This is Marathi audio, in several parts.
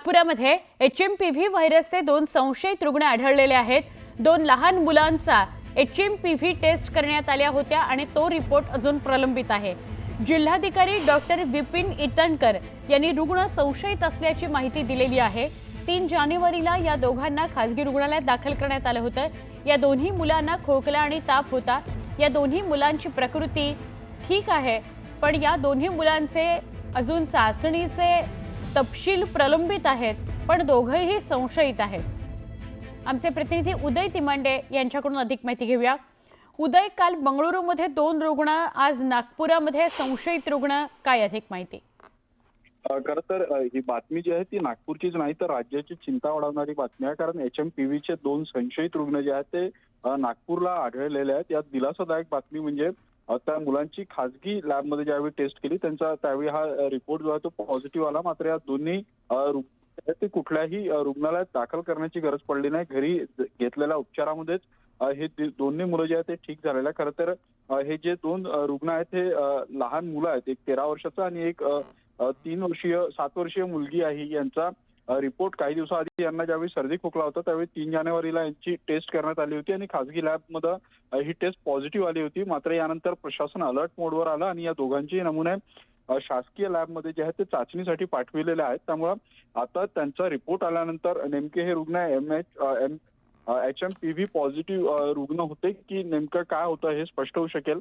नागपुरामध्ये HMPV व्हायरसचे 2 संशयित रुग्ण आढळलेले आहेत। 2 लहान मुलांचा HMPV टेस्ट करण्यात आल्या होत्या आणि तो रिपोर्ट अजून प्रलंबित आहे। जिल्हाधिकारी डॉक्टर विपिन इटनकर यांनी रुग्ण संशयित असल्याची माहिती दिलेली आहे। 3 जानेवारीला या दोघांना खासगी रुग्णालयात दाखल करण्यात आलं होतं। या दोन्ही मुलांना खोकला आणि ताप होता। या दोन्ही मुलांची प्रकृती ठीक आहे, पण या दोन्ही मुलांचे अजून चाचणीचे तपशील प्रलंबित आहेत, पण दोघेही संशयित आहेत। आमचे प्रतिनिधी उदय तिमांडे यांच्याकडून अधिक माहिती घेऊया। उदय, काल बंगळुरूमध्ये 2 रुग्ण, आज नागपुरामध्ये संशयित रुग्ण, काय अधिक माहिती? खरं तर ही बातमी जी आहे ती नागपूरचीच नाही तर राज्याची चिंता वाढवणारी बातमी आहे। कारण HMPVचे 2 संशयित रुग्ण जे आहेत ते नागपूरला आढळलेले आहेत। यात दिलासादायक बातमी म्हणजे त्या मुलांची खासगी लॅबमध्ये ज्यावेळी टेस्ट केली त्यांचा त्यावेळी हा रिपोर्ट जो आहे तो पॉझिटिव्ह आला। मात्र या दोन्ही रुग्ण ते कुठल्याही रुग्णालयात दाखल करण्याची गरज पडली नाही। घरी घेतलेल्या उपचारामध्येच हे दोन्ही मुलं जे आहेत ते ठीक झालेले आहे। खरं तर हे जे 2 रुग्ण आहेत हे लहान मुलं आहेत, एक 13 वर्षाचा आणि एक 7 वर्षीय मुलगी आहे। यांचा रिपोर्ट काही दिवसाआधी यांना ज्यावेळी सर्दी खोकला होता त्यावेळी 3 जानेवारीला यांची टेस्ट करण्यात आली होती आणि खासगी लॅबमध्ये ही टेस्ट पॉझिटिव्ह आली होती। मात्र यानंतर प्रशासन अलर्ट मोडवर आलं आणि या दोघांचे नमुने शासकीय लॅबमध्ये जे आहेत ते चाचणीसाठी पाठविलेले आहेत। त्यामुळे आता त्यांचा रिपोर्ट आल्यानंतर नेमके हे रुग्ण HMPV पॉझिटिव्ह रुग्ण होते की नेमकं काय होतं हे स्पष्ट होऊ शकेल।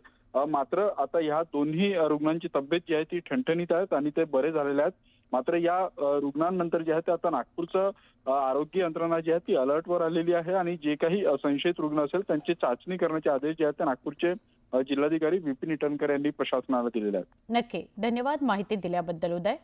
मात्र आता ह्या दोन्ही रुग्णांची तब्येत जी आहे ती ठणठणीत आहेत आणि ते बरे झालेले आहेत। मात्र या रुग्णांनंतर जे आहे ते आता नागपूरचं आरोग्य यंत्रणा जी आहे ती अलर्टवर आलेली आहे आणि जे काही संशयित रुग्ण असेल त्यांची चाचणी करण्याचे आदेश जे आहेत ते नागपूरचे जिल्हाधिकारी विपिन इटनकर यांनी प्रशासनाला दिलेले आहेत। नक्की, धन्यवाद माहिती दिल्याबद्दल उदय।